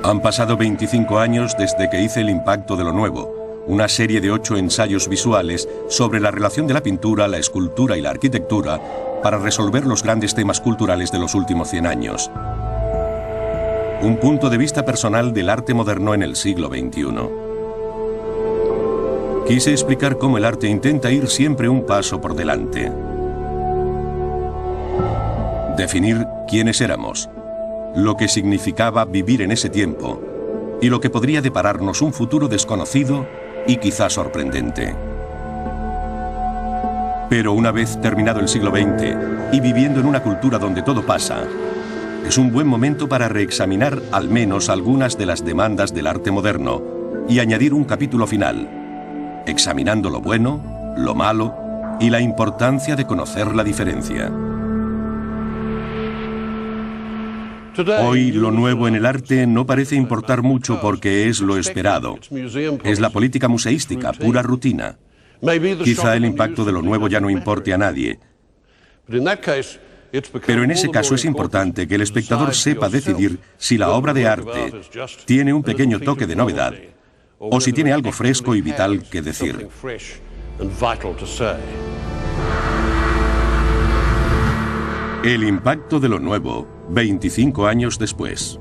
Han pasado 25 años desde que hice El impacto de lo nuevo, una serie de 8 ensayos visuales sobre la relación de la pintura, la escultura y la arquitectura para resolver los grandes temas culturales de los últimos 100 años. Un punto de vista personal del arte moderno en el siglo XXI. Quise explicar cómo el arte intenta ir siempre un paso por delante. Definir quiénes éramos, lo que significaba vivir en ese tiempo y lo que podría depararnos un futuro desconocido y quizá sorprendente. Pero una vez terminado el siglo XX y viviendo en una cultura donde todo pasa, es un buen momento para reexaminar al menos algunas de las demandas del arte moderno y añadir un capítulo final, examinando lo bueno, lo malo y la importancia de conocer la diferencia. Hoy lo nuevo en el arte no parece importar mucho porque es lo esperado. Es la política museística, pura rutina. Quizá el impacto de lo nuevo ya no importe a nadie. Pero en ese caso es importante que el espectador sepa decidir si la obra de arte tiene un pequeño toque de novedad o si tiene algo fresco y vital que decir. El impacto de lo nuevo, 25 años después.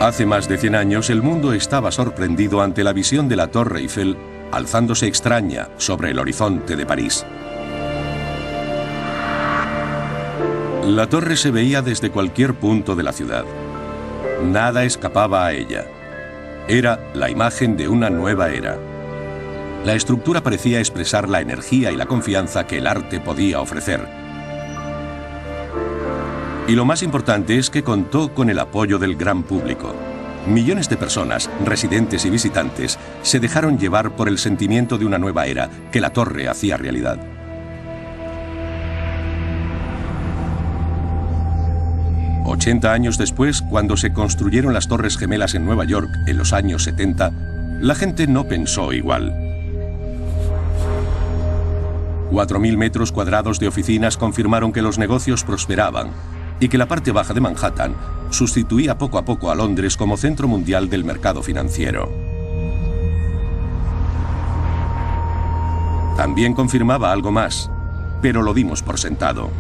Hace más de 100 años el mundo estaba sorprendido ante la visión de la Torre Eiffel alzándose extraña sobre el horizonte de París. La torre se veía desde cualquier punto de la ciudad. Nada escapaba a ella. Era la imagen de una nueva era. La estructura parecía expresar la energía y la confianza que el arte podía ofrecer. Y lo más importante es que contó con el apoyo del gran público. Millones de personas, residentes y visitantes, se dejaron llevar por el sentimiento de una nueva era que la torre hacía realidad. «80 años después, cuando se construyeron las Torres Gemelas en Nueva York en los años 70, la gente no pensó igual. 4.000 metros cuadrados de oficinas confirmaron que los negocios prosperaban y que la parte baja de Manhattan sustituía poco a poco a Londres como centro mundial del mercado financiero. También confirmaba algo más, pero lo dimos por sentado.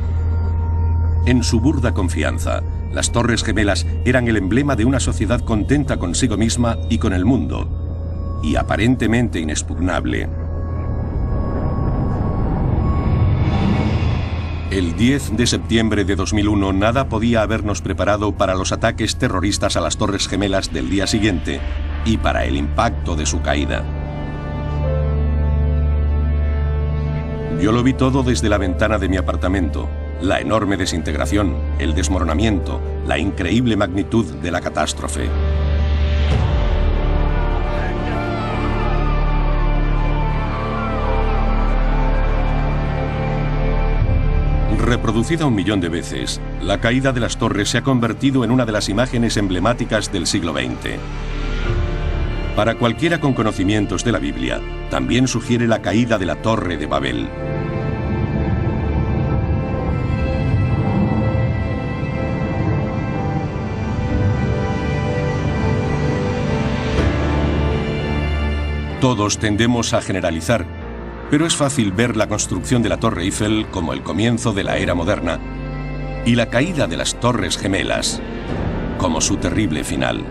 En su burda confianza, las Torres Gemelas eran el emblema de una sociedad contenta consigo misma y con el mundo, y aparentemente inexpugnable. El 10 de septiembre de 2001 nada podía habernos preparado para los ataques terroristas a las Torres Gemelas del día siguiente y para el impacto de su caída. Yo lo vi todo desde la ventana de mi apartamento. La enorme desintegración, el desmoronamiento, la increíble magnitud de la catástrofe. Reproducida 1 millón de veces, la caída de las torres se ha convertido en una de las imágenes emblemáticas del siglo XX. Para cualquiera con conocimientos de la Biblia, también sugiere la caída de la Torre de Babel. Todos tendemos a generalizar, pero es fácil ver la construcción de la Torre Eiffel como el comienzo de la era moderna y la caída de las Torres Gemelas como su terrible final.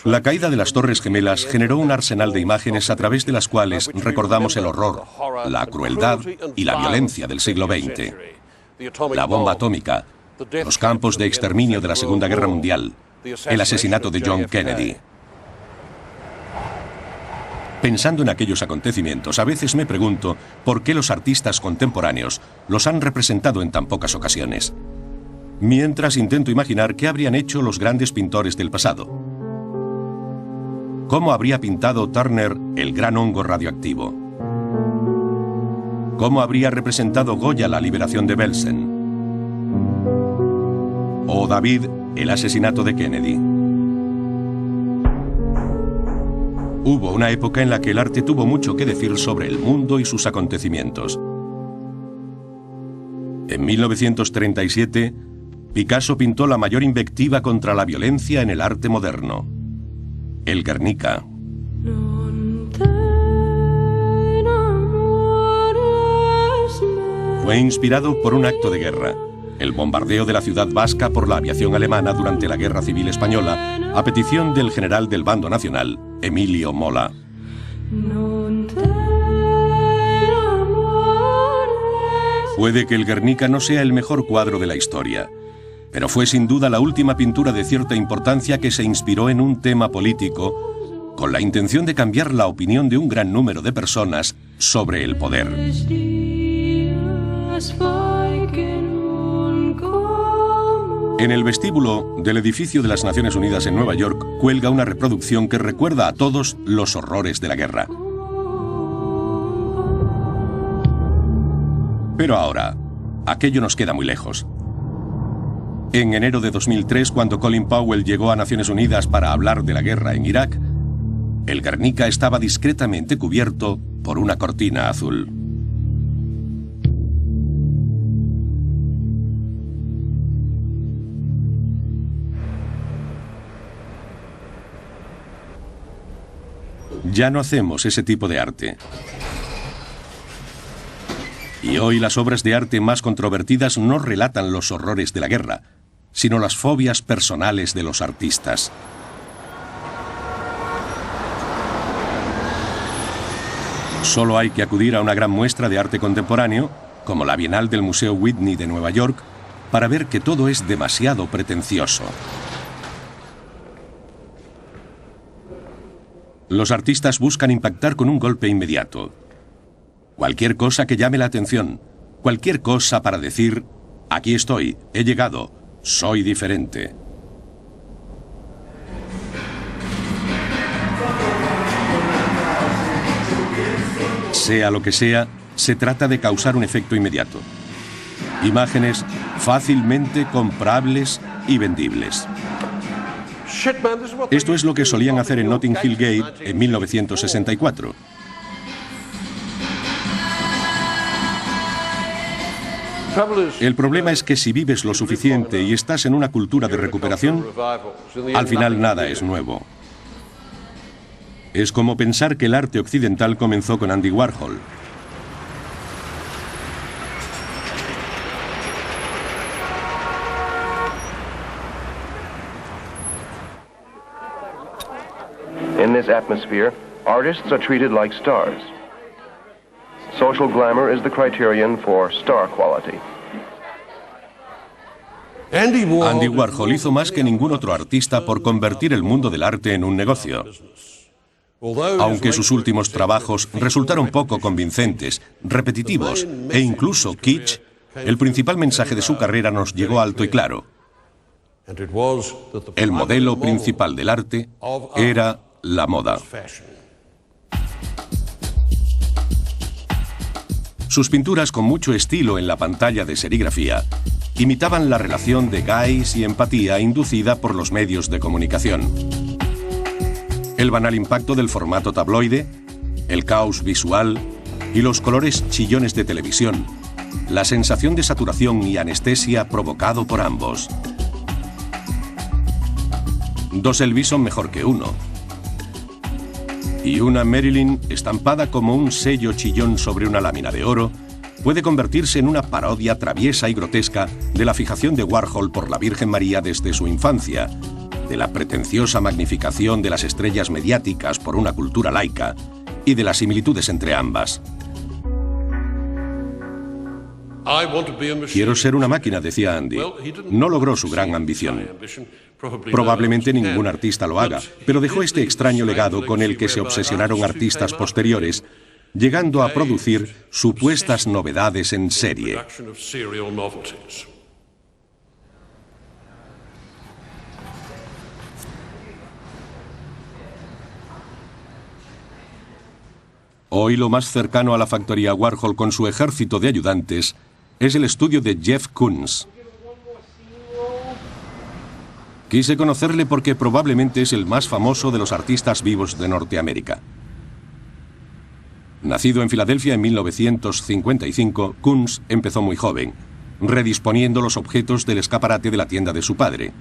La caída de las Torres Gemelas generó un arsenal de imágenes a través de las cuales recordamos el horror, la crueldad y la violencia del siglo XX. La bomba atómica, los campos de exterminio de la Segunda Guerra Mundial, el asesinato de John Kennedy. Pensando en aquellos acontecimientos, a veces me pregunto por qué los artistas contemporáneos los han representado en tan pocas ocasiones. Mientras intento imaginar qué habrían hecho los grandes pintores del pasado. ¿Cómo habría pintado Turner el gran hongo radioactivo? ¿Cómo habría representado Goya la liberación de Belsen? o David, el asesinato de Kennedy. Hubo una época en la que el arte tuvo mucho que decir sobre el mundo y sus acontecimientos. En 1937, Picasso pintó la mayor invectiva contra la violencia en el arte moderno: el Guernica. Fue inspirado por un acto de guerra, el bombardeo de la ciudad vasca por la aviación alemana durante la Guerra Civil Española, a petición del general del bando nacional, Emilio Mola. Puede que el Guernica no sea el mejor cuadro de la historia, pero fue sin duda la última pintura de cierta importancia que se inspiró en un tema político, con la intención de cambiar la opinión de un gran número de personas sobre el poder. En el vestíbulo del edificio de las Naciones Unidas en Nueva York cuelga una reproducción que recuerda a todos los horrores de la guerra. Pero ahora, aquello nos queda muy lejos. En enero de 2003, cuando Colin Powell llegó a Naciones Unidas para hablar de la guerra en Irak, el Guernica estaba discretamente cubierto por una cortina azul. Ya no hacemos ese tipo de arte. Y hoy las obras de arte más controvertidas no relatan los horrores de la guerra, sino las fobias personales de los artistas. Solo hay que acudir a una gran muestra de arte contemporáneo, como la Bienal del Museo Whitney de Nueva York, para ver que todo es demasiado pretencioso. Los artistas buscan impactar con un golpe inmediato. Cualquier cosa que llame la atención, cualquier cosa para decir: aquí estoy, he llegado, soy diferente. Sea lo que sea, se trata de causar un efecto inmediato. Imágenes fácilmente comprables y vendibles. Esto es lo que solían hacer en Notting Hill Gate en 1964. El problema es que si vives lo suficiente y estás en una cultura de recuperación, al final nada es nuevo. Es como pensar que el arte occidental comenzó con Andy Warhol. In this atmosphere, artists are treated like stars. Social glamour is the criterion for star quality. Andy Warhol hizo más que ningún otro artista por convertir el mundo del arte en un negocio. Aunque sus últimos trabajos resultaron poco convincentes, repetitivos e incluso kitsch, el principal mensaje de su carrera nos llegó alto y claro. El modelo principal del arte era la moda. Sus pinturas, con mucho estilo en la pantalla de serigrafía, imitaban la relación de gaze y empatía inducida por los medios de comunicación. El banal impacto del formato tabloide, el caos visual y los colores chillones de televisión, la sensación de saturación y anestesia provocado por ambos. Dos Elvis son mejor que uno. Y una Marilyn, estampada como un sello chillón sobre una lámina de oro, puede convertirse en una parodia traviesa y grotesca de la fijación de Warhol por la Virgen María desde su infancia, de la pretenciosa magnificación de las estrellas mediáticas por una cultura laica y de las similitudes entre ambas. Quiero ser una máquina, decía Andy. No logró su gran ambición. Probablemente ningún artista lo haga, pero dejó este extraño legado con el que se obsesionaron artistas posteriores, llegando a producir supuestas novedades en serie. Hoy lo más cercano a la factoría Warhol con su ejército de ayudantes es el estudio de Jeff Koons. Quise conocerle porque probablemente es el más famoso de los artistas vivos de Norteamérica. Nacido en Filadelfia en 1955, Kunz empezó muy joven, redisponiendo los objetos del escaparate de la tienda de su padre.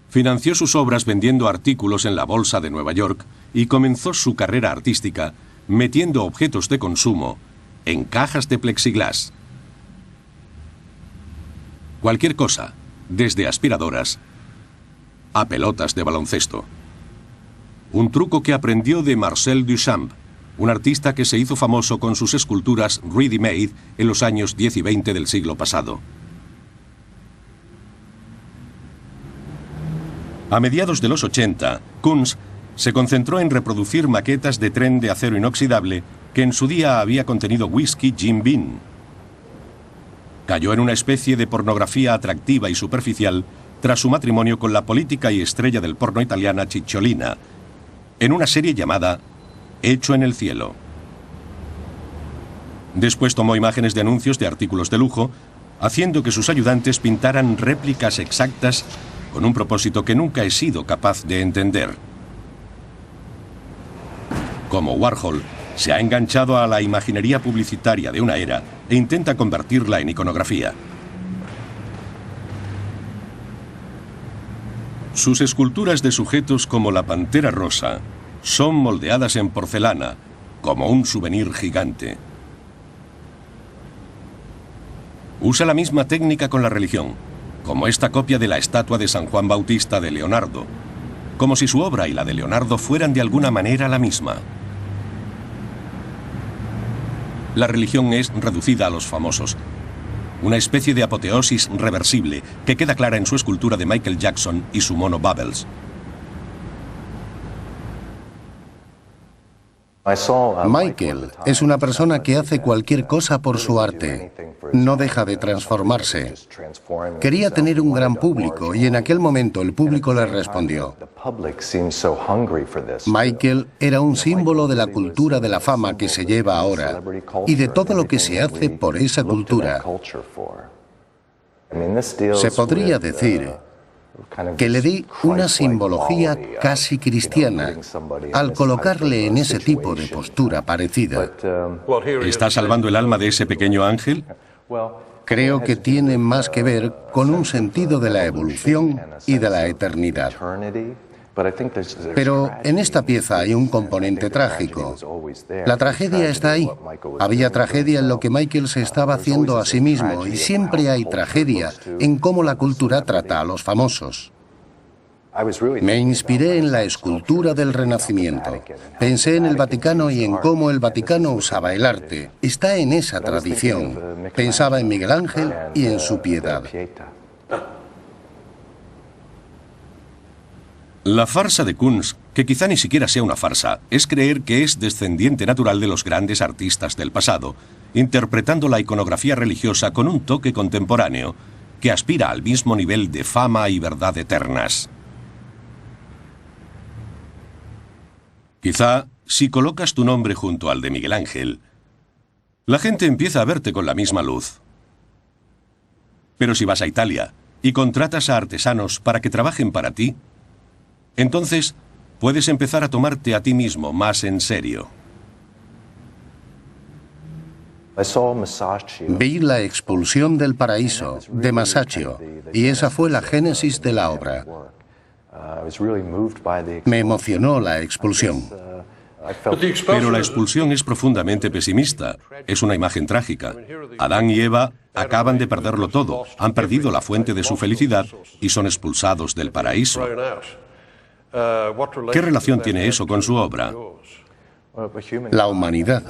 Financió sus obras vendiendo artículos en la bolsa de Nueva York y comenzó su carrera artística metiendo objetos de consumo en cajas de plexiglas. Cualquier cosa, desde aspiradoras a pelotas de baloncesto. Un truco que aprendió de Marcel Duchamp, un artista que se hizo famoso con sus esculturas ready-made en los años 10 y 20 del siglo pasado. A mediados de los 80, Kunz se concentró en reproducir maquetas de tren de acero inoxidable que en su día había contenido whisky Jim Beam. Cayó en una especie de pornografía atractiva y superficial tras su matrimonio con la política y estrella del porno italiana Cicciolina, en una serie llamada Hecho en el cielo. Después tomó imágenes de anuncios de artículos de lujo, haciendo que sus ayudantes pintaran réplicas exactas con un propósito que nunca he sido capaz de entender. Como Warhol, se ha enganchado a la imaginería publicitaria de una era e intenta convertirla en iconografía. Sus esculturas de sujetos como la pantera rosa son moldeadas en porcelana, como un souvenir gigante. Usa la misma técnica con la religión, como esta copia de la estatua de San Juan Bautista de Leonardo, como si su obra y la de Leonardo fueran de alguna manera la misma. La religión es reducida a los famosos, una especie de apoteosis reversible que queda clara en su escultura de Michael Jackson y su mono Bubbles. Michael es una persona que hace cualquier cosa por su arte. No deja de transformarse. Quería tener un gran público y en aquel momento el público le respondió. Michael era un símbolo de la cultura de la fama que se lleva ahora y de todo lo que se hace por esa cultura. Se podría decir que le di una simbología casi cristiana al colocarle en ese tipo de postura parecida. ¿Está salvando el alma de ese pequeño ángel? Creo que tiene más que ver con un sentido de la evolución y de la eternidad. Pero en esta pieza hay un componente trágico. La tragedia está ahí. Había tragedia en lo que Michael se estaba haciendo a sí mismo y siempre hay tragedia en cómo la cultura trata a los famosos. Me inspiré en la escultura del Renacimiento. Pensé en el Vaticano y en cómo el Vaticano usaba el arte. Está en esa tradición. Pensaba en Miguel Ángel y en su piedad. La farsa de Kunz, que quizá ni siquiera sea una farsa, es creer que es descendiente natural de los grandes artistas del pasado, interpretando la iconografía religiosa con un toque contemporáneo que aspira al mismo nivel de fama y verdad eternas. Quizá, si colocas tu nombre junto al de Miguel Ángel, la gente empieza a verte con la misma luz. Pero si vas a Italia y contratas a artesanos para que trabajen para ti, entonces puedes empezar a tomarte a ti mismo más en serio. Vi La expulsión del paraíso, de Masaccio, y esa fue la génesis de la obra. Me emocionó la expulsión. Pero la expulsión es profundamente pesimista. Es una imagen trágica. Adán y Eva acaban de perderlo todo, han perdido la fuente de su felicidad y son expulsados del paraíso. ¿Qué relación tiene eso con su obra? La humanidad.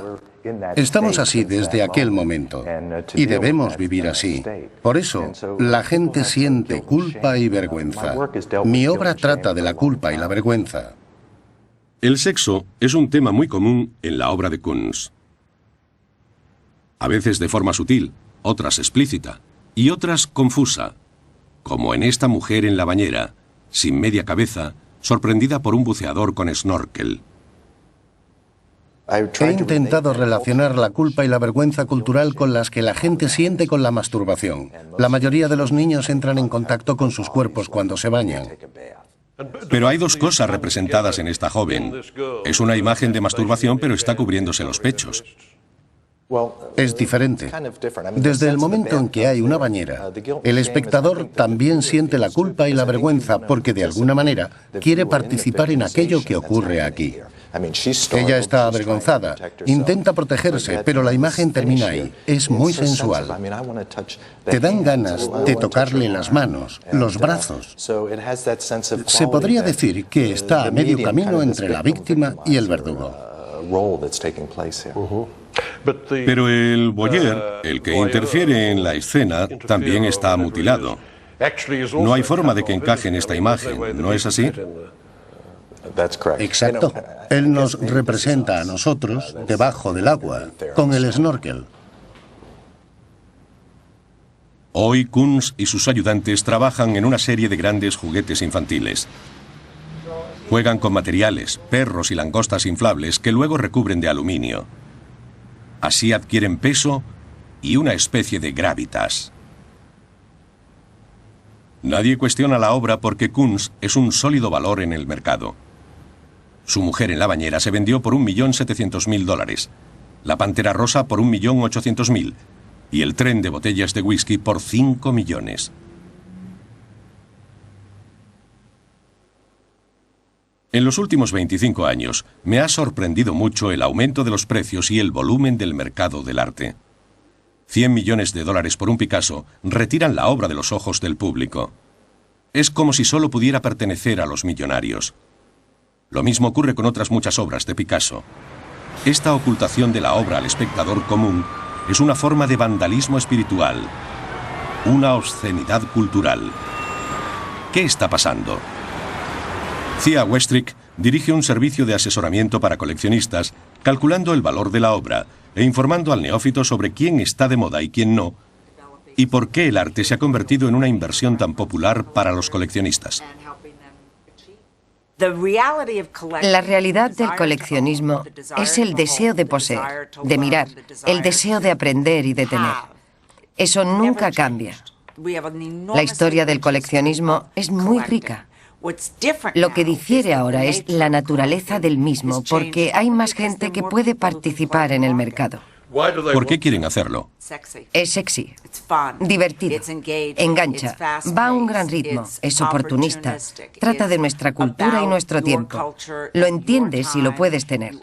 Estamos así desde aquel momento y debemos vivir así. Por eso, la gente siente culpa y vergüenza. Mi obra trata de la culpa y la vergüenza. El sexo es un tema muy común en la obra de Kunz. A veces de forma sutil, otras explícita y otras confusa, como en esta mujer en la bañera, sin media cabeza, sorprendida por un buceador con snorkel. He intentado relacionar la culpa y la vergüenza cultural con las que la gente siente con la masturbación. La mayoría de los niños entran en contacto con sus cuerpos cuando se bañan. Pero hay dos cosas representadas en esta joven. Es una imagen de masturbación, pero está cubriéndose los pechos. Es diferente. Desde el momento en que hay una bañera, el espectador también siente la culpa y la vergüenza porque de alguna manera quiere participar en aquello que ocurre aquí. Ella está avergonzada, intenta protegerse, pero la imagen termina ahí. Es muy sensual. Te dan ganas de tocarle las manos, los brazos. Se podría decir que está a medio camino entre la víctima y el verdugo. Pero el voyeur, el que interfiere en la escena, también está mutilado. No hay forma de que encaje en esta imagen, ¿no es así? Exacto. Él nos representa a nosotros debajo del agua, con el snorkel. Hoy Kunz y sus ayudantes trabajan en una serie de grandes juguetes infantiles. Juegan con materiales, perros y langostas inflables que luego recubren de aluminio. Así adquieren peso y una especie de gravitas. Nadie cuestiona la obra porque Kunz es un sólido valor en el mercado. Su mujer en la bañera se vendió por $1.700.000, la pantera rosa por $1.800.000 y el tren de botellas de whisky por 5 millones. En los últimos 25 años me ha sorprendido mucho el aumento de los precios y el volumen del mercado del arte. $100 millones por un Picasso retiran la obra de los ojos del público. Es como si solo pudiera pertenecer a los millonarios. Lo mismo ocurre con otras muchas obras de Picasso. Esta ocultación de la obra al espectador común es una forma de vandalismo espiritual, una obscenidad cultural. ¿Qué está pasando? Thea Westrick dirige un servicio de asesoramiento para coleccionistas, calculando el valor de la obra e informando al neófito sobre quién está de moda y quién no, y por qué el arte se ha convertido en una inversión tan popular para los coleccionistas. La realidad del coleccionismo es el deseo de poseer, de mirar, el deseo de aprender y de tener. Eso nunca cambia. La historia del coleccionismo es muy rica. Lo que difiere ahora es la naturaleza del mismo, porque hay más gente que puede participar en el mercado. ¿Por qué quieren hacerlo? Es sexy, divertido, engancha, va a un gran ritmo, es oportunista, trata de nuestra cultura y nuestro tiempo. Lo entiendes y lo puedes tener.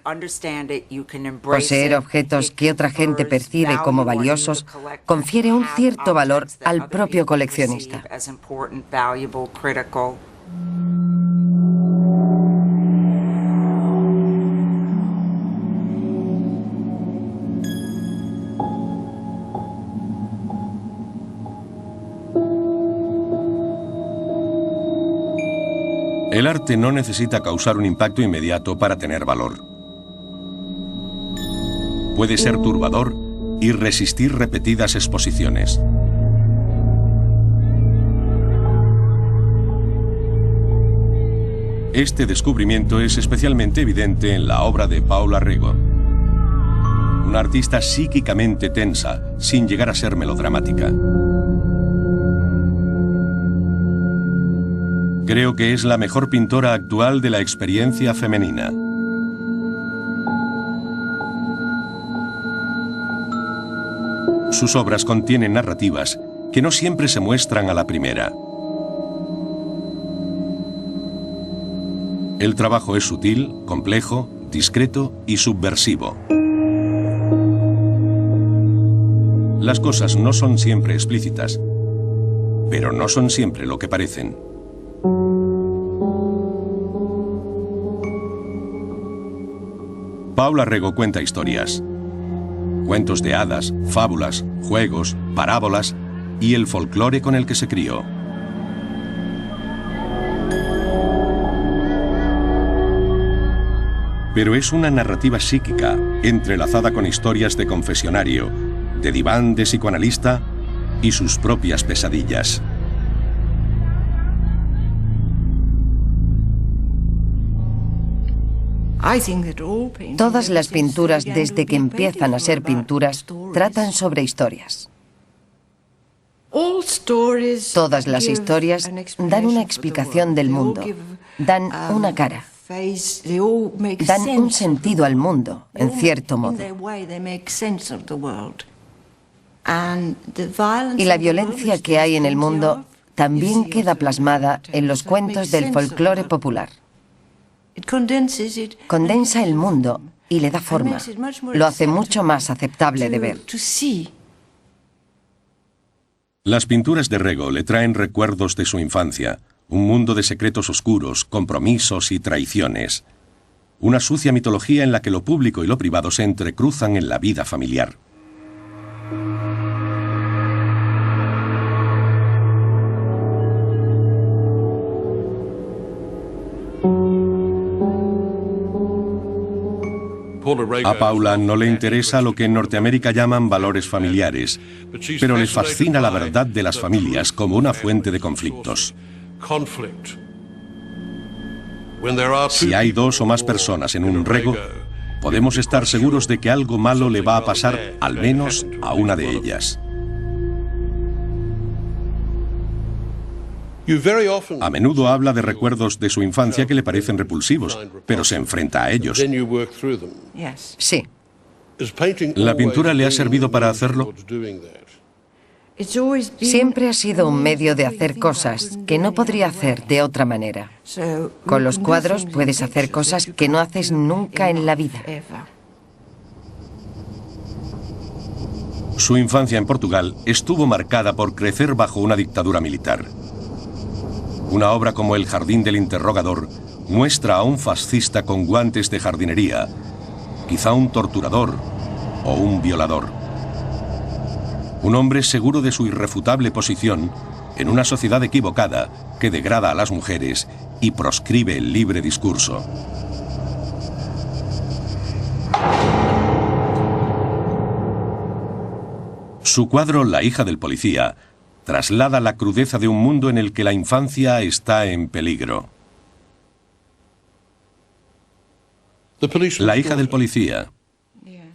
Poseer objetos que otra gente percibe como valiosos confiere un cierto valor al propio coleccionista. El arte no necesita causar un impacto inmediato para tener valor. Puede ser turbador y resistir repetidas exposiciones. Este descubrimiento es especialmente evidente en la obra de Paula Rego, una artista psíquicamente tensa, sin llegar a ser melodramática. Creo que es la mejor pintora actual de la experiencia femenina. Sus obras contienen narrativas que no siempre se muestran a la primera. El trabajo es sutil, complejo, discreto y subversivo. Las cosas no son siempre explícitas, pero no son siempre lo que parecen. Paula Rego cuenta historias, cuentos de hadas, fábulas, juegos, parábolas y el folclore con el que se crió. Pero es una narrativa psíquica, entrelazada con historias de confesionario, de diván de psicoanalista y sus propias pesadillas. Todas las pinturas, desde que empiezan a ser pinturas, tratan sobre historias. Todas las historias dan una explicación del mundo, dan una cara, dan un sentido al mundo, en cierto modo. Y la violencia que hay en el mundo también queda plasmada en los cuentos del folclore popular. Condensa el mundo y le da forma. Lo hace mucho más aceptable de ver. Las pinturas de Rego le traen recuerdos de su infancia, un mundo de secretos oscuros, compromisos y traiciones. Una sucia mitología en la que lo público y lo privado se entrecruzan en la vida familiar. A Paula no le interesa lo que en Norteamérica llaman valores familiares, pero le fascina la verdad de las familias como una fuente de conflictos. Si hay dos o más personas en un rego, podemos estar seguros de que algo malo le va a pasar al menos a una de ellas. A menudo habla de recuerdos de su infancia que le parecen repulsivos, pero se enfrenta a ellos. Sí. ¿La pintura le ha servido para hacerlo? Siempre ha sido un medio de hacer cosas que no podría hacer de otra manera. Con los cuadros puedes hacer cosas que no haces nunca en la vida. Su infancia en Portugal estuvo marcada por crecer bajo una dictadura militar. Una obra como El jardín del interrogador muestra a un fascista con guantes de jardinería, quizá un torturador o un violador. Un hombre seguro de su irrefutable posición en una sociedad equivocada que degrada a las mujeres y proscribe el libre discurso. Su cuadro La hija del policía traslada la crudeza de un mundo en el que la infancia está en peligro. La hija del policía.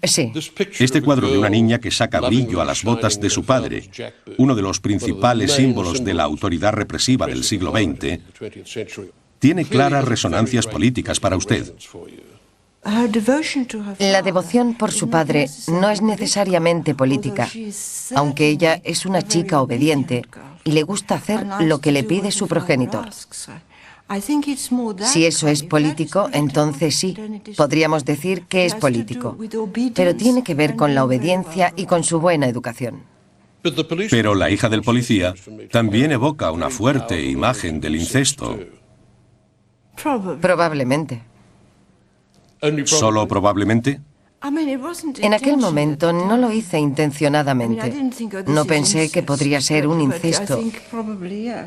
Sí. Este cuadro de una niña que saca brillo a las botas de su padre, uno de los principales símbolos de la autoridad represiva del siglo XX, tiene claras resonancias políticas para usted. La devoción por su padre no es necesariamente política, aunque ella es una chica obediente y le gusta hacer lo que le pide su progenitor. Si eso es político, entonces sí, podríamos decir que es político, pero tiene que ver con la obediencia y con su buena educación. Pero La hija del policía también evoca una fuerte imagen del incesto. Probablemente. ¿Solo probablemente? En aquel momento no lo hice intencionadamente. No pensé que podría ser un incesto,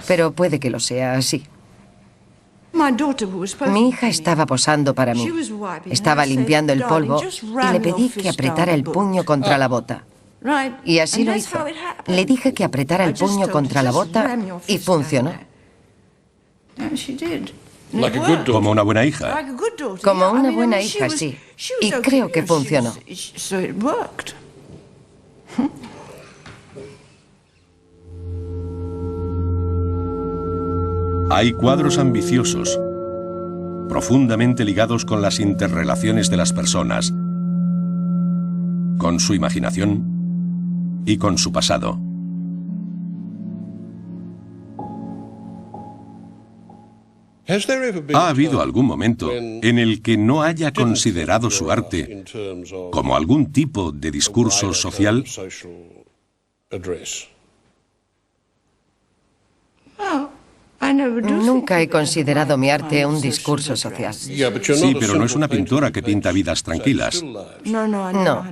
pero puede que lo sea así. Mi hija estaba posando para mí. Estaba limpiando el polvo y le pedí que apretara el puño contra la bota. Y así lo hizo. Le dije que apretara el puño contra la bota y funcionó. Como una buena hija. Como una buena hija, sí. Y creo que funcionó. Hay cuadros ambiciosos, profundamente ligados con las interrelaciones de las personas, con su imaginación y con su pasado. ¿Ha habido algún momento en el que no haya considerado su arte como algún tipo de discurso social? Nunca he considerado mi arte un discurso social. Sí, pero no es una pintora que pinta vidas tranquilas. No,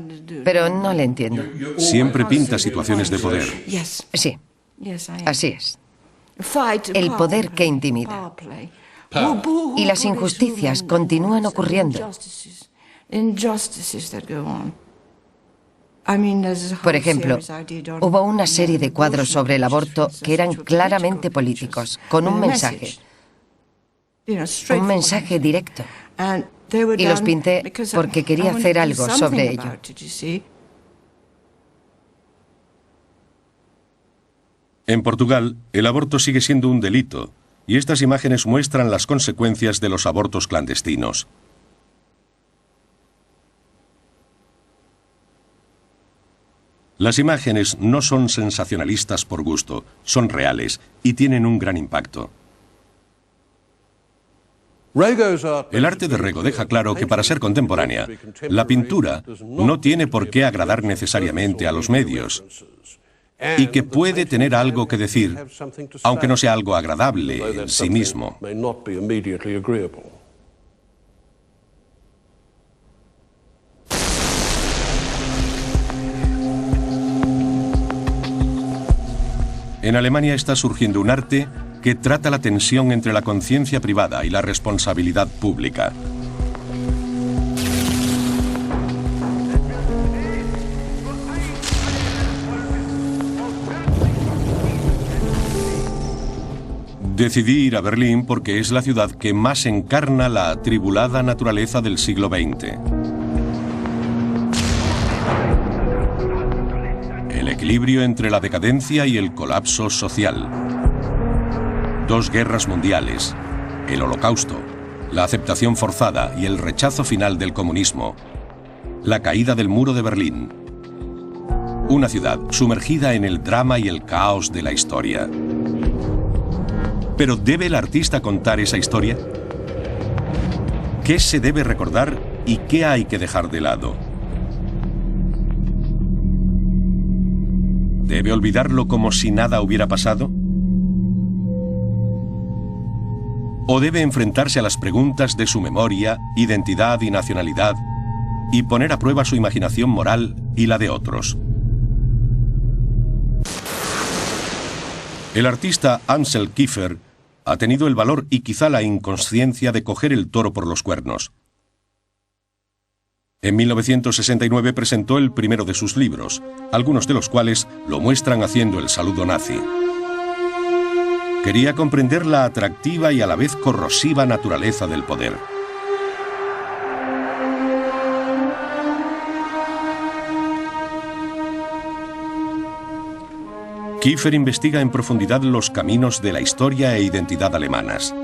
pero no le entiendo. Siempre pinta situaciones de poder. Sí, así es. El poder que intimida. Y las injusticias continúan ocurriendo. Por ejemplo, hubo una serie de cuadros sobre el aborto que eran claramente políticos, con un mensaje directo. Y los pinté porque quería hacer algo sobre ello. En Portugal, el aborto sigue siendo un delito, y estas imágenes muestran las consecuencias de los abortos clandestinos. Las imágenes no son sensacionalistas por gusto, son reales y tienen un gran impacto. El arte de Rego deja claro que para ser contemporánea, la pintura no tiene por qué agradar necesariamente a los medios, y que puede tener algo que decir, aunque no sea algo agradable en sí mismo. En Alemania está surgiendo un arte que trata la tensión entre la conciencia privada y la responsabilidad pública. Decidí ir a Berlín porque es la ciudad que más encarna la atribulada naturaleza del siglo XX. El equilibrio entre la decadencia y el colapso social. 2 guerras mundiales, el Holocausto, la aceptación forzada y el rechazo final del comunismo, la caída del muro de Berlín. Una ciudad sumergida en el drama y el caos de la historia. ¿Pero debe el artista contar esa historia? ¿Qué se debe recordar y qué hay que dejar de lado? ¿Debe olvidarlo como si nada hubiera pasado? ¿O debe enfrentarse a las preguntas de su memoria, identidad y nacionalidad y poner a prueba su imaginación moral y la de otros? El artista Ansel Kiefer ha tenido el valor y quizá la inconsciencia de coger el toro por los cuernos. En 1969 presentó el primero de sus libros, algunos de los cuales lo muestran haciendo el saludo nazi. Quería comprender la atractiva y a la vez corrosiva naturaleza del poder. Kiefer investiga en profundidad los caminos de la historia e identidad alemanas.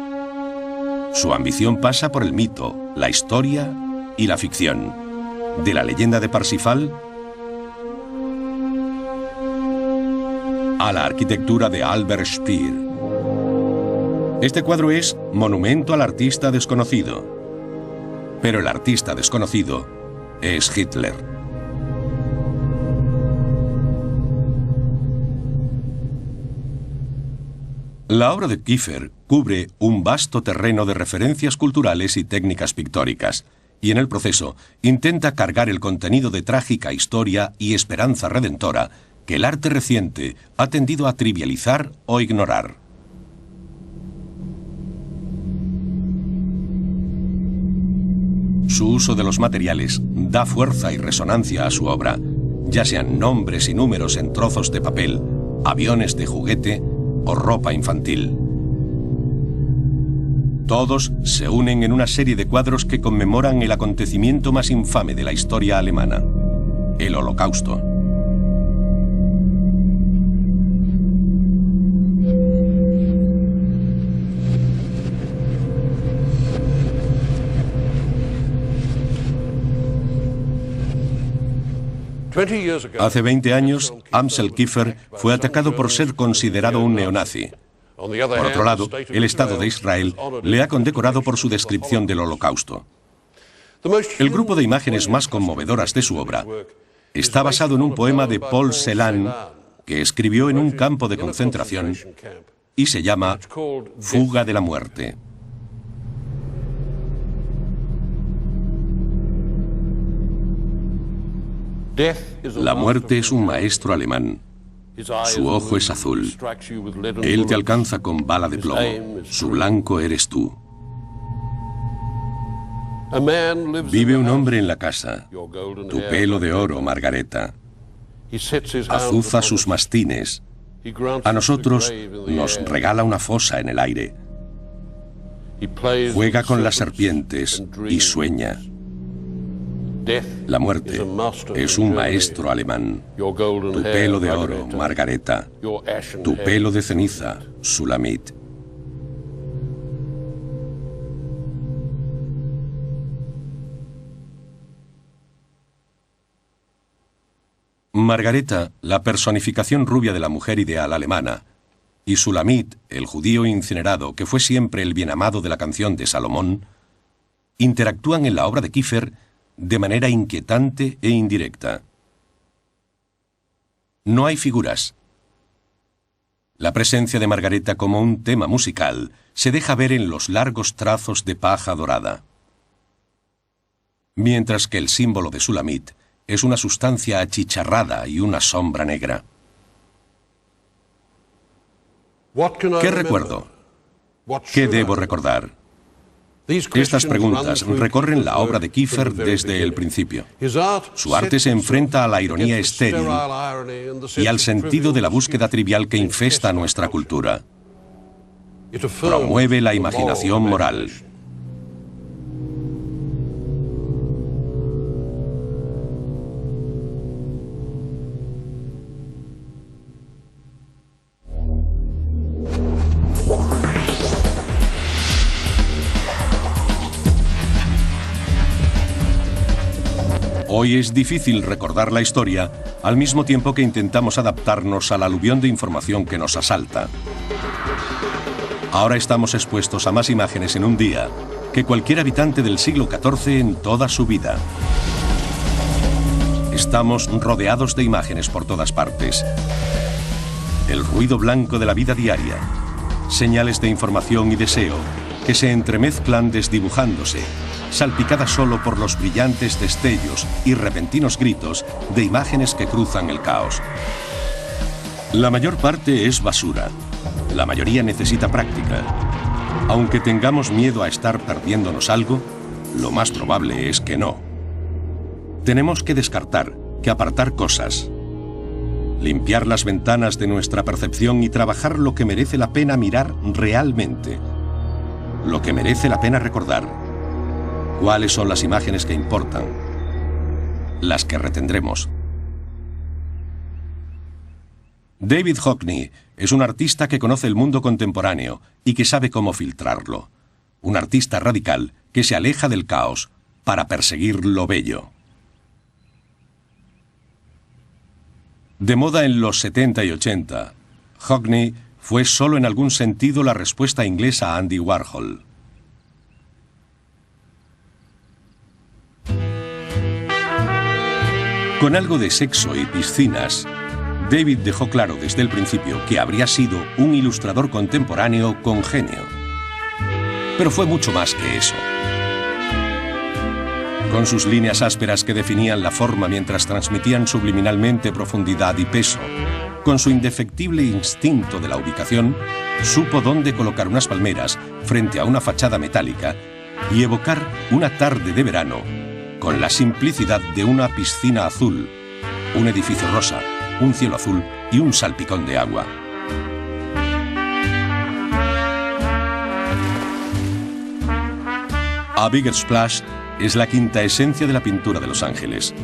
Su ambición pasa por el mito, la historia y la ficción. De la leyenda de Parsifal a la arquitectura de Albert Speer. Este cuadro es Monumento al artista desconocido. Pero el artista desconocido es Hitler. La obra de Kiefer cubre un vasto terreno de referencias culturales y técnicas pictóricas, y en el proceso intenta cargar el contenido de trágica historia y esperanza redentora que el arte reciente ha tendido a trivializar o ignorar. Su uso de los materiales da fuerza y resonancia a su obra, ya sean nombres y números en trozos de papel, aviones de juguete o ropa infantil. Todos se unen en una serie de cuadros que conmemoran el acontecimiento más infame de la historia alemana, el Holocausto. Hace 20 años, Ansel Kiefer fue atacado por ser considerado un neonazi. Por otro lado, el Estado de Israel le ha condecorado por su descripción del Holocausto. El grupo de imágenes más conmovedoras de su obra está basado en un poema de Paul Celan que escribió en un campo de concentración y se llama Fuga de la muerte. La muerte es un maestro alemán. Su ojo es azul. Él te alcanza con bala de plomo. Su blanco eres tú. Vive un hombre en la casa. Tu pelo de oro, Margareta. Azuza sus mastines. A nosotros nos regala una fosa en el aire. Juega con las serpientes y sueña. La muerte es un maestro alemán. Tu pelo de oro, Margareta. Tu pelo de ceniza, Sulamit. Margareta, la personificación rubia de la mujer ideal alemana, y Sulamit, el judío incinerado que fue siempre el bienamado de la canción de Salomón, interactúan en la obra de Kiefer de manera inquietante e indirecta. No hay figuras. La presencia de Margareta como un tema musical se deja ver en los largos trazos de paja dorada, mientras que el símbolo de Sulamit es una sustancia achicharrada y una sombra negra. ¿Qué recuerdo? ¿Qué debo recordar? Estas preguntas recorren la obra de Kiefer desde el principio. Su arte se enfrenta a la ironía estéril y al sentido de la búsqueda trivial que infesta nuestra cultura. Promueve la imaginación moral. Hoy es difícil recordar la historia al mismo tiempo que intentamos adaptarnos al aluvión de información que nos asalta. Ahora estamos expuestos a más imágenes en un día que cualquier habitante del siglo XIV en toda su vida. Estamos rodeados de imágenes por todas partes. El ruido blanco de la vida diaria, señales de información y deseo que se entremezclan desdibujándose, salpicada solo por los brillantes destellos y repentinos gritos de imágenes que cruzan el caos. La mayor parte es basura. La mayoría necesita práctica. Aunque tengamos miedo a estar perdiéndonos algo, lo más probable es que no. Tenemos que descartar, que apartar cosas. Limpiar las ventanas de nuestra percepción y trabajar lo que merece la pena mirar realmente. Lo que merece la pena recordar. ¿Cuáles son las imágenes que importan? Las que retendremos. David Hockney es un artista que conoce el mundo contemporáneo y que sabe cómo filtrarlo. Un artista radical que se aleja del caos para perseguir lo bello. De moda en los 70 y 80, Hockney fue solo en algún sentido la respuesta inglesa a Andy Warhol. Con algo de sexo y piscinas, David dejó claro desde el principio que habría sido un ilustrador contemporáneo con genio. Pero fue mucho más que eso. Con sus líneas ásperas que definían la forma mientras transmitían subliminalmente profundidad y peso, con su indefectible instinto de la ubicación, supo dónde colocar unas palmeras frente a una fachada metálica y evocar una tarde de verano con la simplicidad de una piscina azul, un edificio rosa, un cielo azul y un salpicón de agua. A Bigger Splash es la quinta esencia de la pintura de Los Ángeles.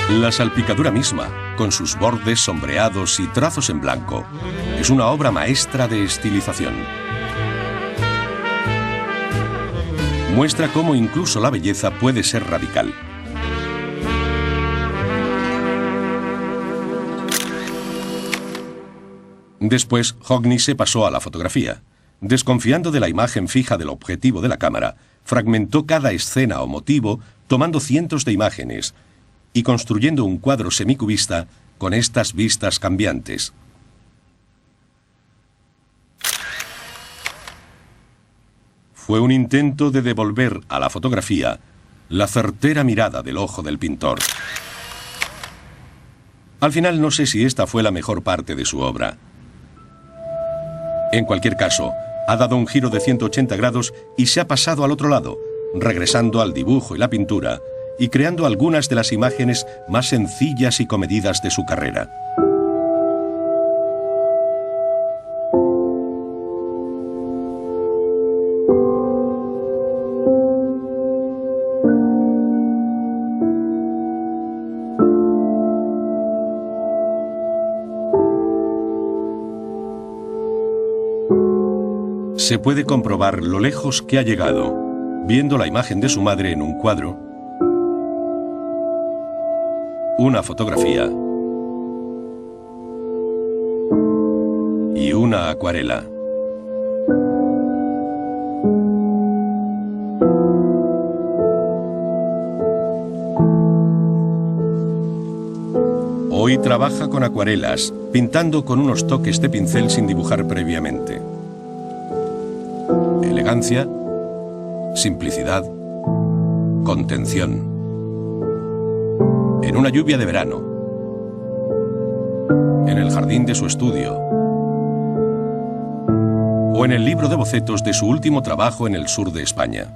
La salpicadura misma, con sus bordes sombreados y trazos en blanco, es una obra maestra de estilización. Muestra cómo incluso la belleza puede ser radical. Después, Hockney se pasó a la fotografía. Desconfiando de la imagen fija del objetivo de la cámara, fragmentó cada escena o motivo, tomando cientos de imágenes y construyendo un cuadro semicubista con estas vistas cambiantes. Fue un intento de devolver a la fotografía la certera mirada del ojo del pintor. Al final no sé si esta fue la mejor parte de su obra. En cualquier caso, ha dado un giro de 180 grados y se ha pasado al otro lado, regresando al dibujo y la pintura y creando algunas de las imágenes más sencillas y comedidas de su carrera. 'The 'Red Room' is a 1970 film by David Lynch. It stars David Lynch as Edward Cullen, a Se puede comprobar lo lejos que ha llegado, viendo la imagen de su madre en un cuadro, una fotografía y una acuarela. Hoy trabaja con acuarelas, pintando con unos toques de pincel sin dibujar previamente. Elegancia, simplicidad, contención. En una lluvia de verano, en el jardín de su estudio, o en el libro de bocetos de su último trabajo en el sur de España.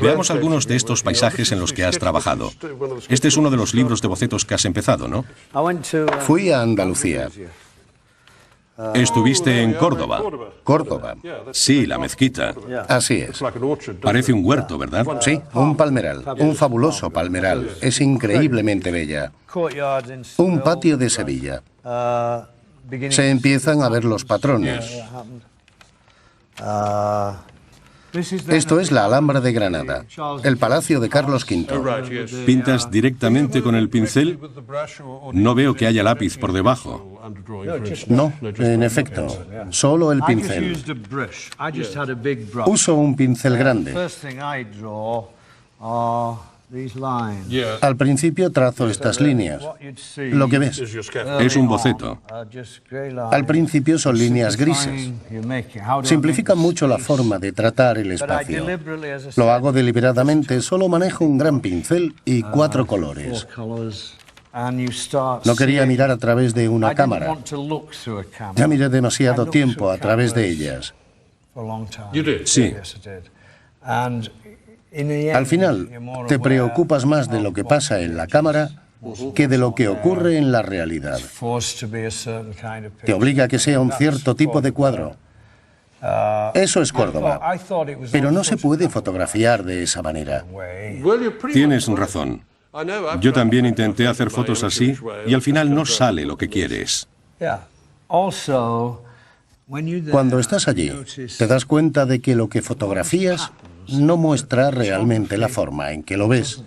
Veamos algunos de estos paisajes en los que has trabajado. Este es uno de los libros de bocetos que has empezado, ¿no? Fui a Andalucía. Estuviste en Córdoba. Córdoba. Sí, la mezquita. Así es. Parece un huerto, ¿verdad? Sí, un palmeral, un fabuloso palmeral. Es increíblemente bella. Un patio de Sevilla. Se empiezan a ver los patrones. Esto es la Alhambra de Granada, el Palacio de Carlos V. ¿Pintas directamente con el pincel? No veo que haya lápiz por debajo. No, en efecto, solo el pincel. Uso un pincel grande. Al principio trazo estas líneas. Lo que ves es un boceto. Al principio son líneas grises. Simplifican mucho la forma de tratar el espacio. Lo hago deliberadamente, solo manejo un gran pincel y 4 colores. No quería mirar a través de una cámara. Ya miré demasiado tiempo a través de ellas. Sí. Al final, te preocupas más de lo que pasa en la cámara que de lo que ocurre en la realidad. Te obliga a que sea un cierto tipo de cuadro. Eso es Córdoba. Pero no se puede fotografiar de esa manera. Tienes razón. Yo también intenté hacer fotos así y al final no sale lo que quieres. Cuando estás allí, te das cuenta de que lo que fotografías no muestra realmente la forma en que lo ves.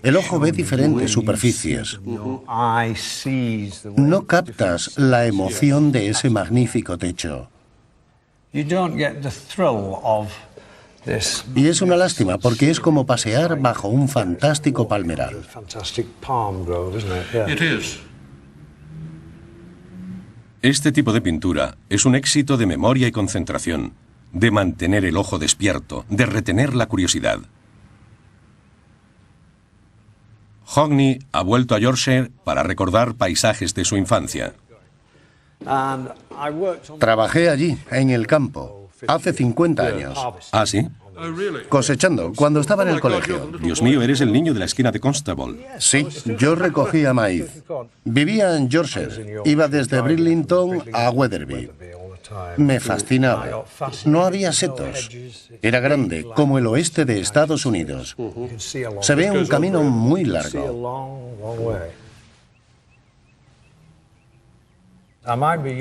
El ojo ve diferentes superficies. No captas la emoción de ese magnífico techo. Y es una lástima porque es como pasear bajo un fantástico palmeral. Este tipo de pintura es un éxito de memoria y concentración, de mantener el ojo despierto, de retener la curiosidad. Hockney ha vuelto a Yorkshire para recordar paisajes de su infancia. Trabajé allí, en el campo, hace 50 años. ¿Ah, sí? Cosechando, cuando estaba en el colegio. Dios mío, eres el niño de la esquina de Constable. Sí, yo recogía maíz. Vivía en Yorkshire. Iba desde Bridlington a Wetherby. Me fascinaba. No había setos. Era grande, como el oeste de Estados Unidos. Se ve un camino muy largo.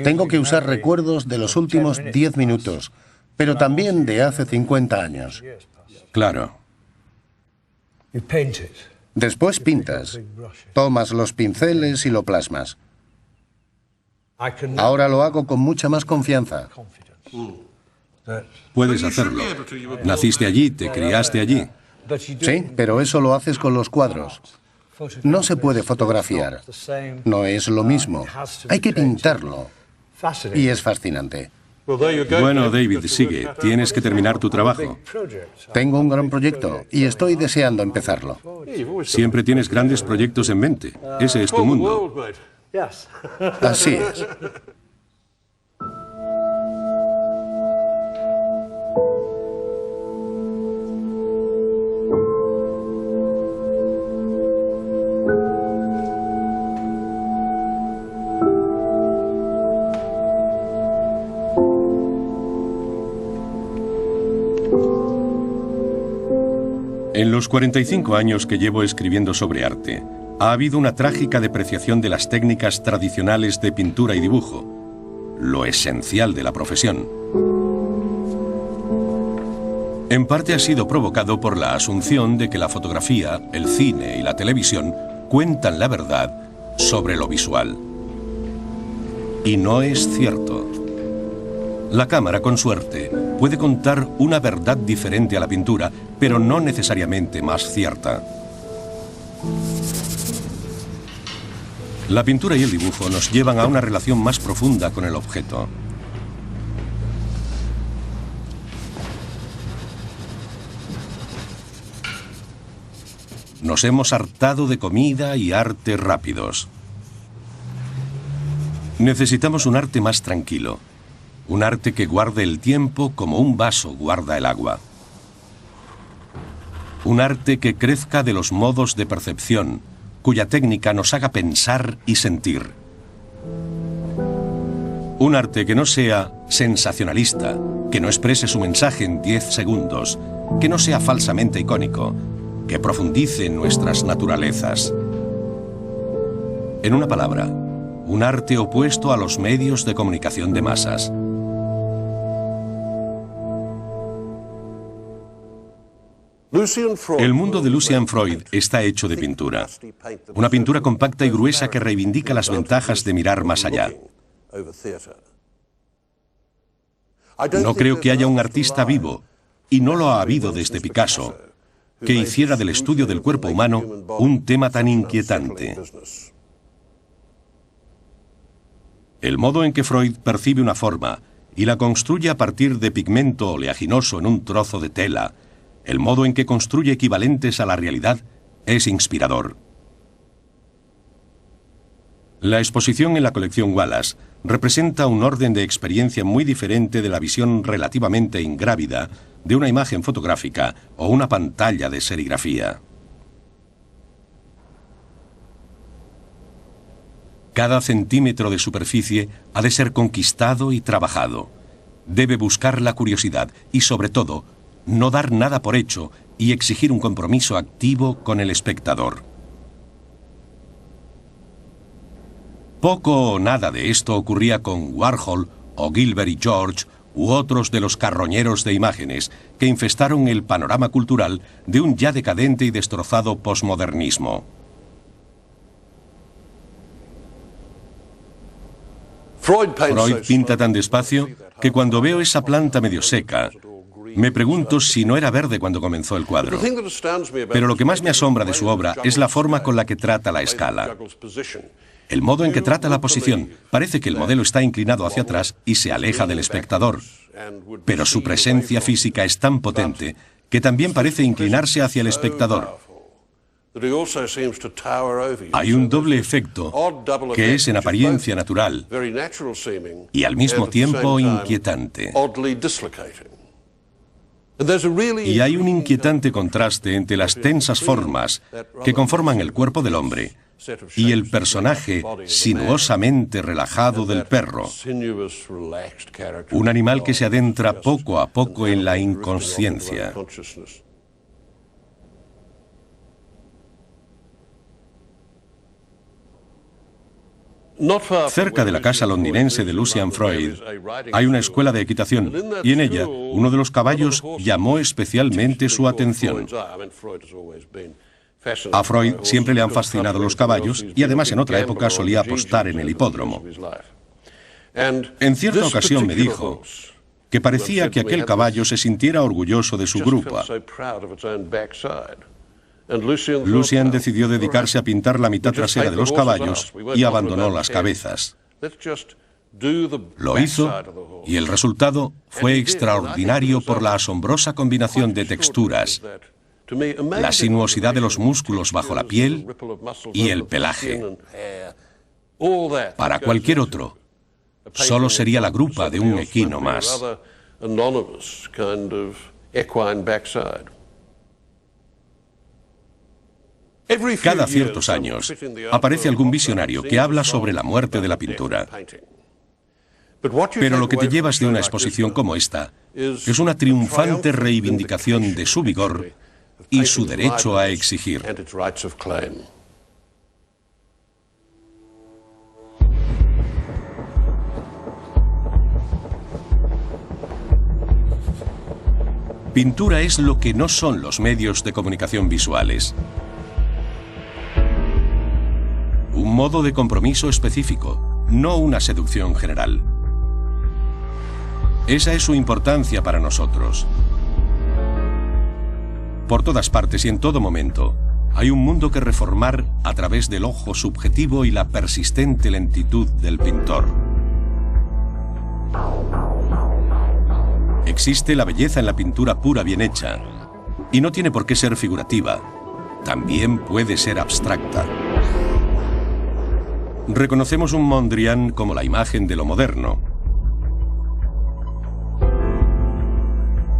Tengo que usar recuerdos de los últimos 10 minutos, pero también de hace 50 años. Claro. Después pintas. Tomas los pinceles y lo plasmas. Ahora lo hago con mucha más confianza. Puedes hacerlo. Naciste allí, te criaste allí. Sí, pero eso lo haces con los cuadros. No se puede fotografiar. No es lo mismo. Hay que pintarlo. Y es fascinante. Bueno, David, sigue. Tienes que terminar tu trabajo. Tengo un gran proyecto y estoy deseando empezarlo. Siempre tienes grandes proyectos en mente. Ese es tu mundo. Así es. En los 45 años que llevo escribiendo sobre arte, ha habido una trágica depreciación de las técnicas tradicionales de pintura y dibujo. lo esencial de la profesión. En parte ha sido provocado por la asunción de que la fotografía, el cine y la televisión cuentan la verdad sobre lo visual. Y no es cierto. La cámara, con suerte, puede contar una verdad diferente a la pintura, pero no necesariamente más cierta. La pintura y el dibujo nos llevan a una relación más profunda con el objeto. Nos hemos hartado de comida y arte rápidos. Necesitamos un arte más tranquilo, un arte que guarde el tiempo como un vaso guarda el agua. Un arte que crezca de los modos de percepción, cuya técnica nos haga pensar y sentir. Un arte que no sea sensacionalista, que no exprese su mensaje en 10 segundos, que no sea falsamente icónico, que profundice en nuestras naturalezas. En una palabra, un arte opuesto a los medios de comunicación de masas. El mundo de Lucian Freud está hecho de pintura. Una pintura compacta y gruesa que reivindica las ventajas de mirar más allá. No creo que haya un artista vivo, y no lo ha habido desde Picasso, que hiciera del estudio del cuerpo humano un tema tan inquietante. El modo en que Freud percibe una forma y la construye a partir de pigmento oleaginoso en un trozo de tela, el modo en que construye equivalentes a la realidad, es inspirador. La exposición en la colección Wallace representa un orden de experiencia muy diferente de la visión relativamente ingrávida de una imagen fotográfica o una pantalla de serigrafía. Cada centímetro de superficie ha de ser conquistado y trabajado. Debe buscar la curiosidad y, sobre todo, no dar nada por hecho y exigir un compromiso activo con el espectador. Poco o nada de esto ocurría con Warhol o Gilbert y George u otros de los carroñeros de imágenes que infestaron el panorama cultural de un ya decadente y destrozado posmodernismo. Freud pinta tan despacio que cuando veo esa planta medio seca, me pregunto si no era verde cuando comenzó el cuadro. Pero lo que más me asombra de su obra es la forma con la que trata la escala. El modo en que trata la posición. Parece que el modelo está inclinado hacia atrás y se aleja del espectador. Pero su presencia física es tan potente que también parece inclinarse hacia el espectador. Hay un doble efecto que es en apariencia natural y al mismo tiempo inquietante. Y hay un inquietante contraste entre las tensas formas que conforman el cuerpo del hombre y el personaje sinuosamente relajado del perro, un animal que se adentra poco a poco en la inconsciencia. Cerca de la casa londinense de Lucian Freud hay una escuela de equitación y en ella uno de los caballos llamó especialmente su atención. A Freud siempre le han fascinado los caballos y además en otra época solía apostar en el hipódromo. En cierta ocasión me dijo que parecía que aquel caballo se sintiera orgulloso de su grupa. Lucian decidió dedicarse a pintar la mitad trasera de los caballos y abandonó las cabezas. Lo hizo y el resultado fue extraordinario por la asombrosa combinación de texturas, la sinuosidad de los músculos bajo la piel y el pelaje. Para cualquier otro, solo sería la grupa de un equino más. Cada ciertos años aparece algún visionario que habla sobre la muerte de la pintura. Pero lo que te llevas de una exposición como esta es una triunfante reivindicación de su vigor y su derecho a exigir. Pintura es lo que no son los medios de comunicación visuales. Un modo de compromiso específico, no una seducción general. Esa es su importancia para nosotros. Por todas partes y en todo momento, hay un mundo que reformar a través del ojo subjetivo y la persistente lentitud del pintor. Existe la belleza en la pintura pura bien hecha, y no tiene por qué ser figurativa, también puede ser abstracta. Reconocemos un Mondrian como la imagen de lo moderno,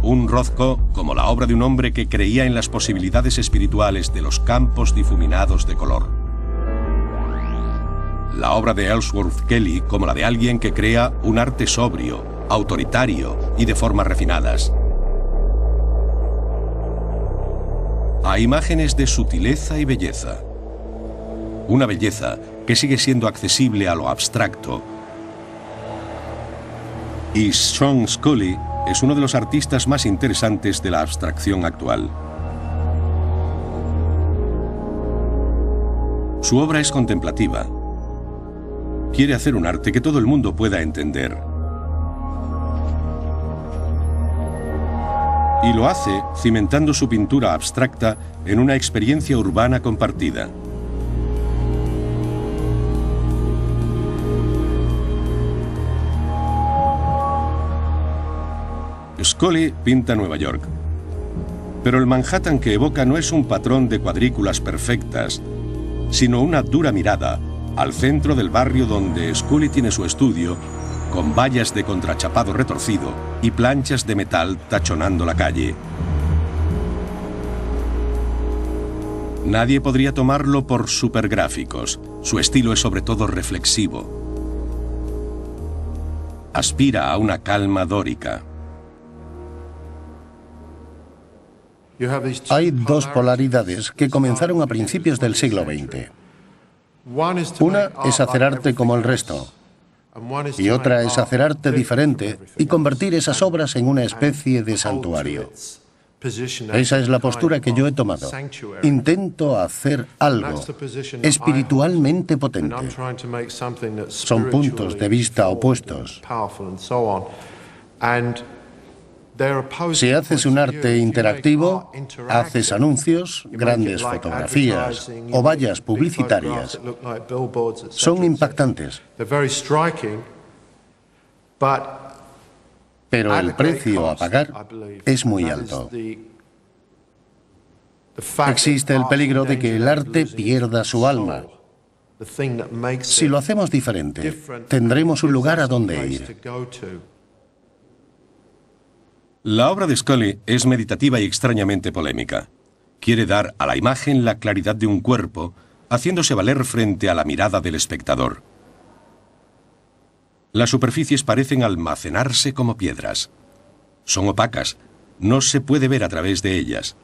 un Rothko como la obra de un hombre que creía en las posibilidades espirituales de los campos difuminados de color, la obra de Ellsworth Kelly como la de alguien que crea un arte sobrio, autoritario y de formas refinadas. Hay imágenes de sutileza y belleza. Una belleza que sigue siendo accesible a lo abstracto. Y Sean Scully es uno de los artistas más interesantes de la abstracción actual. Su obra es contemplativa. Quiere hacer un arte que todo el mundo pueda entender. Y lo hace cimentando su pintura abstracta en una experiencia urbana compartida. Scully pinta Nueva York, pero el Manhattan que evoca no es un patrón de cuadrículas perfectas, sino una dura mirada al centro del barrio donde Scully tiene su estudio, con vallas de contrachapado retorcido y planchas de metal tachonando la calle. Nadie podría tomarlo por supergráficos. Su estilo es sobre todo reflexivo. Aspira a una calma dórica. Hay dos polaridades que comenzaron a principios del siglo XX. Una es hacer arte como el resto, y otra es hacer arte diferente y convertir esas obras en una especie de santuario. Esa es la postura que yo he tomado. Intento hacer algo espiritualmente potente. Son puntos de vista opuestos. Si haces un arte interactivo, haces anuncios, grandes fotografías o vallas publicitarias. Son impactantes. Pero el precio a pagar es muy alto. Existe el peligro de que el arte pierda su alma. Si lo hacemos diferente, tendremos un lugar a donde ir. La obra de Scully es meditativa y extrañamente polémica. Quiere dar a la imagen la claridad de un cuerpo, haciéndose valer frente a la mirada del espectador. Las superficies parecen almacenarse como piedras. Son opacas, no se puede ver a través de ellas.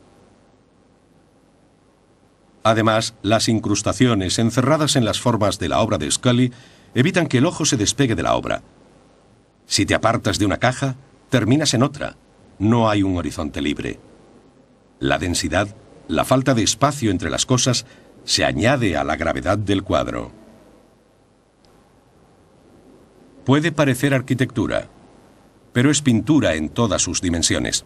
Además, las incrustaciones encerradas en las formas de la obra de Scully evitan que el ojo se despegue de la obra. Si te apartas de una caja, terminas en otra. No hay un horizonte libre. La densidad, la falta de espacio entre las cosas, se añade a la gravedad del cuadro. Puede parecer arquitectura, pero es pintura en todas sus dimensiones.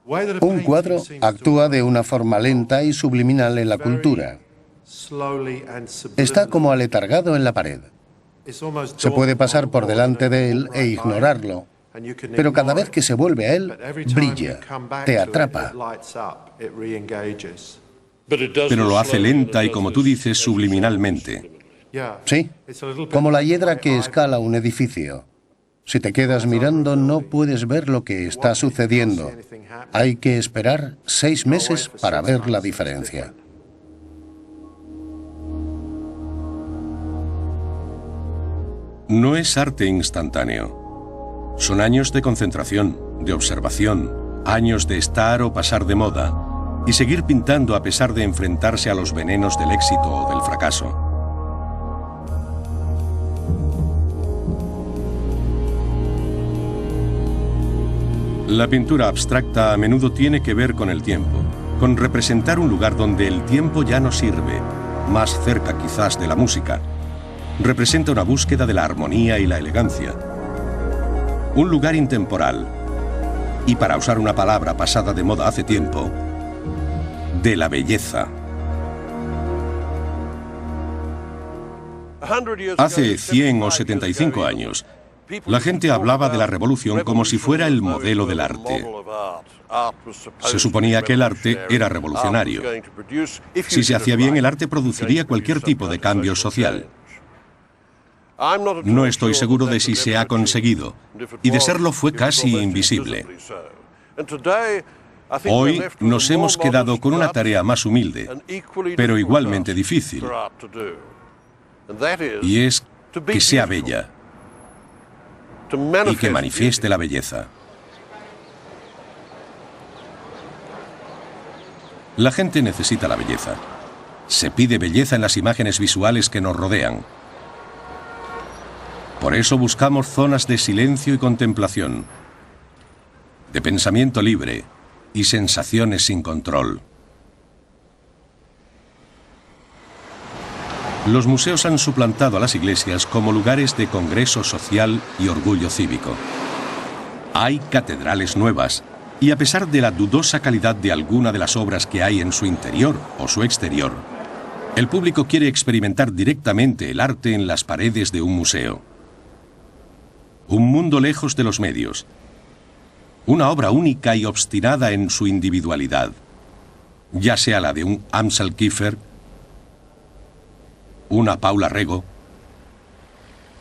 Un cuadro actúa de una forma lenta y subliminal en la cultura. Está como aletargado en la pared. Se puede pasar por delante de él e ignorarlo, pero cada vez que se vuelve a él, brilla, te atrapa. Pero lo hace lenta y, como tú dices, subliminalmente. Sí, como la hiedra que escala un edificio. Si te quedas mirando, no puedes ver lo que está sucediendo. Hay que esperar 6 meses para ver la diferencia. No es arte instantáneo. Son años de concentración, de observación, años de estar o pasar de moda y seguir pintando a pesar de enfrentarse a los venenos del éxito o del fracaso. La pintura abstracta a menudo tiene que ver con el tiempo, con representar un lugar donde el tiempo ya no sirve, más cerca quizás de la música. Representa una búsqueda de la armonía y la elegancia. Un lugar intemporal, y para usar una palabra pasada de moda hace tiempo, de la belleza. Hace 100 o 75 años, la gente hablaba de la revolución como si fuera el modelo del arte. Se suponía que el arte era revolucionario. Si se hacía bien, el arte produciría cualquier tipo de cambio social. No estoy seguro de si se ha conseguido, y de serlo fue casi invisible. Hoy nos hemos quedado con una tarea más humilde, pero igualmente difícil, y es que sea bella y que manifieste la belleza. La gente necesita la belleza. Se pide belleza en las imágenes visuales que nos rodean. Por eso buscamos zonas de silencio y contemplación, de pensamiento libre y sensaciones sin control. Los museos han suplantado a las iglesias como lugares de congreso social y orgullo cívico. Hay catedrales nuevas, y a pesar de la dudosa calidad de alguna de las obras que hay en su interior o su exterior, el público quiere experimentar directamente el arte en las paredes de un museo. Un mundo lejos de los medios. Una obra única y obstinada en su individualidad, ya sea la de un Amsel Kiefer, una Paula Rego,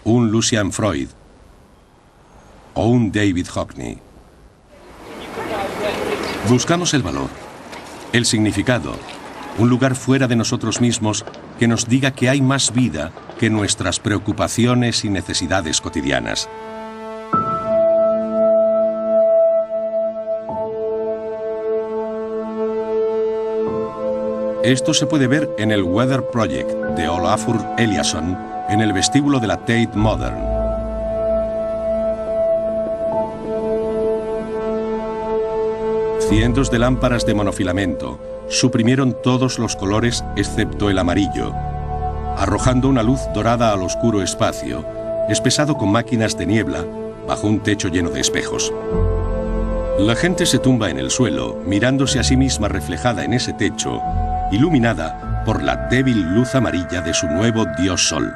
un Lucian Freud o un David Hockney. Buscamos el valor, el significado, un lugar fuera de nosotros mismos que nos diga que hay más vida que nuestras preocupaciones y necesidades cotidianas. Esto se puede ver en el Weather Project de Olafur Eliasson en el vestíbulo de la Tate Modern. Cientos de lámparas de monofilamento suprimieron todos los colores excepto el amarillo, arrojando una luz dorada al oscuro espacio, espesado con máquinas de niebla bajo un techo lleno de espejos. La gente se tumba en el suelo, mirándose a sí misma reflejada en ese techo, iluminada por la débil luz amarilla de su nuevo dios sol.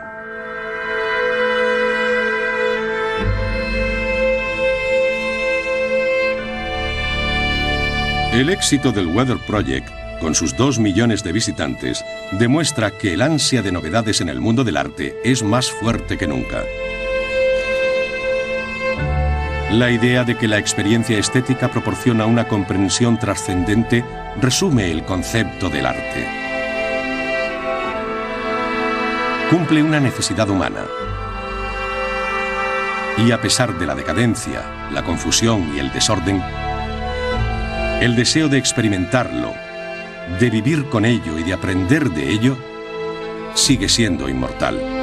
El éxito del Weather Project, con sus 2 millones de visitantes, demuestra que el ansia de novedades en el mundo del arte es más fuerte que nunca. La idea de que la experiencia estética proporciona una comprensión trascendente resume el concepto del arte. Cumple una necesidad humana. Y a pesar de la decadencia, la confusión y el desorden, el deseo de experimentarlo, de vivir con ello y de aprender de ello, sigue siendo inmortal.